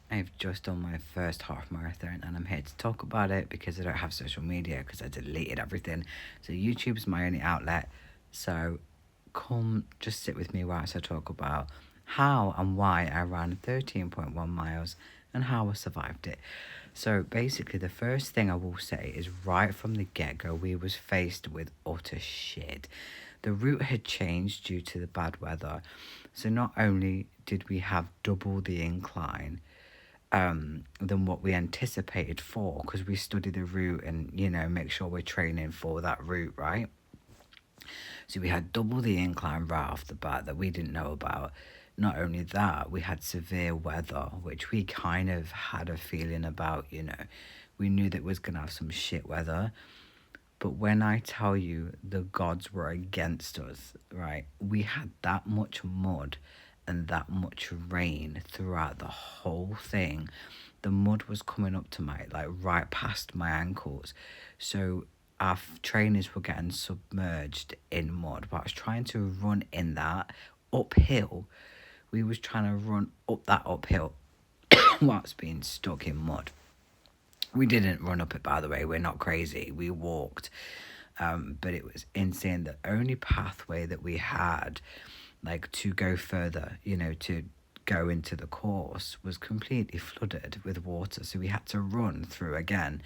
I've just done my first half marathon and I'm here to talk about it because I don't have social media because I deleted everything. So YouTube's my only outlet. So come just sit with me whilst I talk about how and why I ran 13.1 miles and how I survived it. So basically the first thing I will say is right from the get-go we was faced with utter shit. The route had changed due to the bad weather. So not only did we have double the incline than what we anticipated for, because we study the route and make sure we're training for that route, right? So we had double the incline right off the bat that we didn't know about. Not only that, we had severe weather, which we kind of had a feeling about. We knew that was gonna have some shit weather. But when I tell you the gods were against us, right? We had that much mud and that much rain throughout the whole thing. The mud was coming up to my, like, right past my ankles. So our trainers were getting submerged in mud. But I was trying to run in that uphill. We was trying to run up that uphill whilst being stuck in mud. We didn't run up it, by the way. We're not crazy. We walked. But it was insane. The only pathway that we had, like, to go further, to go into the course was completely flooded with water. So we had to run through, again,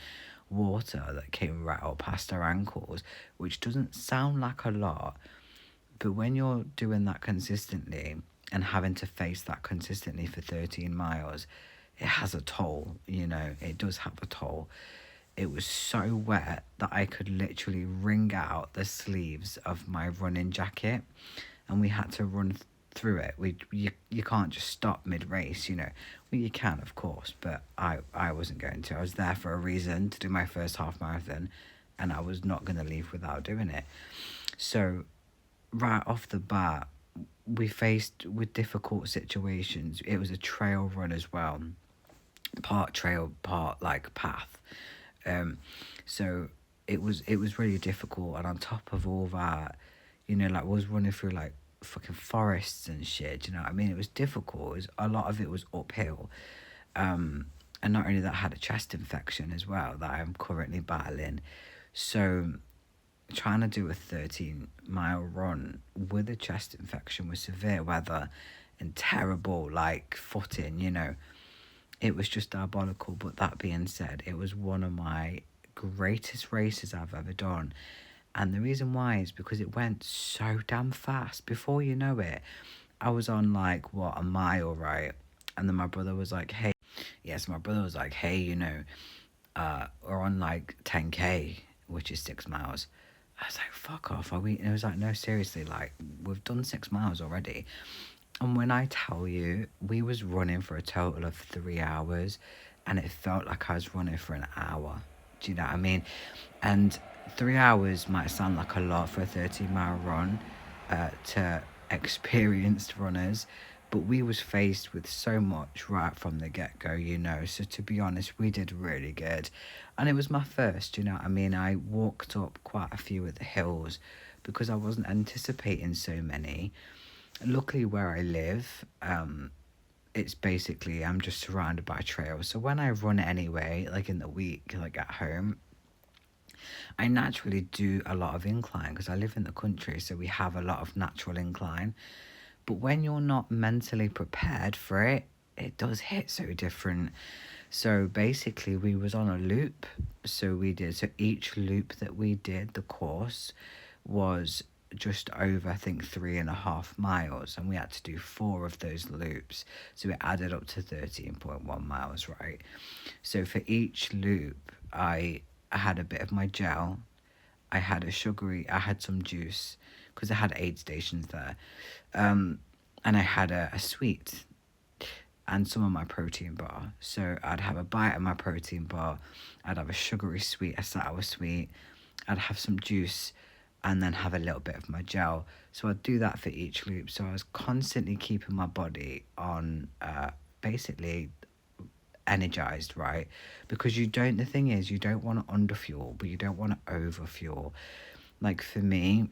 water that came right up past our ankles, which doesn't sound like a lot. But when you're doing that consistently and having to face that consistently for 13 miles, it has a toll, it does have a toll. It was so wet that I could literally wring out the sleeves of my running jacket, and we had to run through it. You can't just stop mid-race, Well, you can, of course, but I wasn't going to. I was there for a reason, to do my first half marathon, and I was not going to leave without doing it. So right off the bat, we faced with difficult situations. It was a trail run as well, part trail, part like path. So it was really difficult, and on top of all that, like, was running through like fucking forests and shit. You know what I mean? It was difficult. A lot of it was uphill. And not only that, I had a chest infection as well that I'm currently battling. So trying to do a 13-mile run with a chest infection with severe weather and terrible like footing, it was just diabolical. But that being said, it was one of my greatest races I've ever done. And the reason why is because it went so damn fast. Before you know it, I was on like, what, a mile, right? And then my brother was like, hey, yes, my brother was like, hey, we're on like 10K, which is 6 miles. I was like, fuck off, are we? And it was like, no, seriously, like, we've done 6 miles already. And when I tell you, we was running for a total of 3 hours, and it felt like I was running for an hour. Do you know what I mean? And 3 hours might sound like a lot for a 13-mile run to experienced runners, but we was faced with so much right from the get-go, So to be honest, we did really good. And it was my first, I mean? I walked up quite a few of the hills because I wasn't anticipating so many. Luckily, where I live, it's basically, I'm just surrounded by trails. So when I run anyway, like in the week, like at home, I naturally do a lot of incline because I live in the country, so we have a lot of natural incline. But when you're not mentally prepared for it, it does hit so different. So basically, we was on a loop. So each loop that we did, the course, was just over, I think, 3.5 miles, and we had to do 4 of those loops. So it added up to 13.1 miles, right? So for each loop, I had a bit of my gel. I had some juice because I had aid stations there. And I had a sweet and some of my protein bar. So I'd have a bite of my protein bar. I'd have a sugary sweet, a sour sweet. I'd have some juice and then have a little bit of my gel. So I'd do that for each loop. So I was constantly keeping my body on basically energized, right? Because the thing is, you don't want to underfuel, but you don't want to overfuel. Like for me,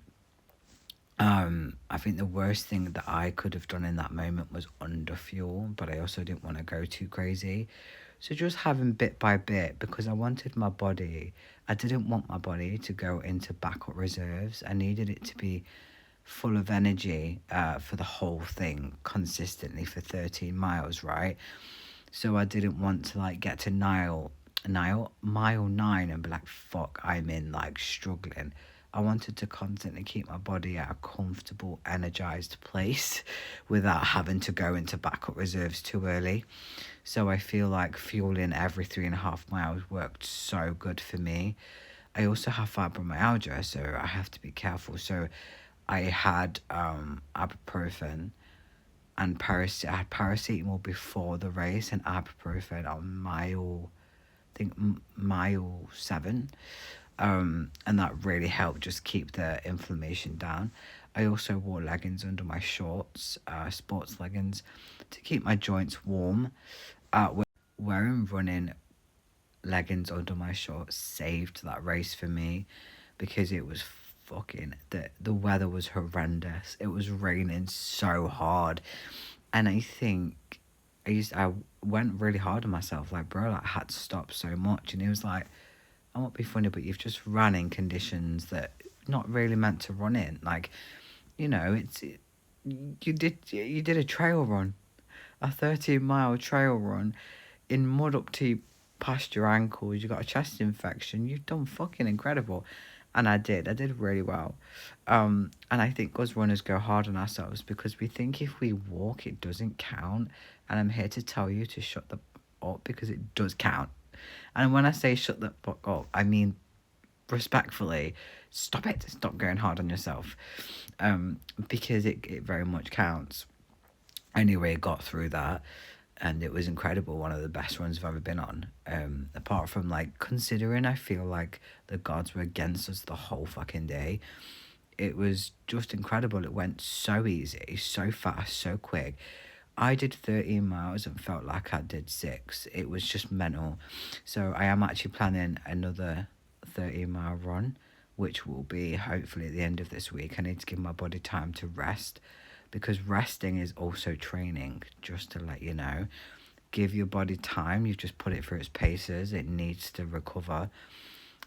I think the worst thing that I could have done in that moment was under fuel, but I also didn't want to go too crazy. So just having bit by bit, because I didn't want my body to go into backup reserves. I needed it to be full of energy for the whole thing consistently for 13 miles, right? So I didn't want to like get to mile 9 and be like, fuck, I'm in like struggling. I wanted to constantly keep my body at a comfortable, energized place without having to go into backup reserves too early. So I feel like fueling every 3.5 miles worked so good for me. I also have fibromyalgia, so I have to be careful. So I had ibuprofen and I had paracetamol before the race and ibuprofen on mile 7, and that really helped just keep the inflammation down. I also wore leggings under my shorts, sports leggings, to keep my joints warm. Wearing running leggings under my shorts saved that race for me, because it was fucking the weather was horrendous. It was raining so hard, and I think I went really hard on myself. Like, bro, like, I had to stop so much, and it was like, I won't be funny, but you've just run in conditions that not really meant to run in. Like, you did a trail run, a 13-mile trail run in mud up to past your ankles. You got a chest infection. You've done fucking incredible. And I did really well. And I think us runners go hard on ourselves because we think if we walk, it doesn't count. And I'm here to tell you to shut the up, because it does count. And when I say shut the fuck up, I mean respectfully, stop it. Stop going hard on yourself, because it very much counts. Anyway, got through that, and it was incredible. One of the best runs I've ever been on. Apart from, like, considering I feel like the gods were against us the whole fucking day, it was just incredible. It went so easy, so fast, so quick. I did 13 miles and felt like I did 6. It was just mental. So I am actually planning another 13-mile run, which will be hopefully at the end of this week. I need to give my body time to rest, because resting is also training, just to let you know. Give your body time. You've just put it through its paces. It needs to recover.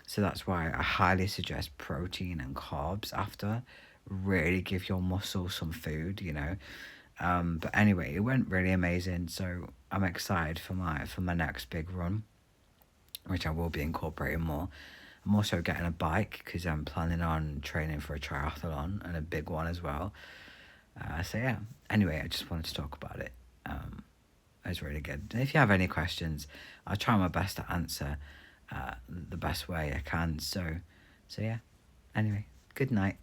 So that's why I highly suggest protein and carbs after. Really give your muscles some food. But anyway, it went really amazing. So I'm excited for my next big run, which I will be incorporating more. I'm also getting a bike because I'm planning on training for a triathlon, and a big one as well. So yeah. Anyway, I just wanted to talk about it. It was really good. And if you have any questions, I'll try my best to answer the best way I can. So yeah. Anyway, good night.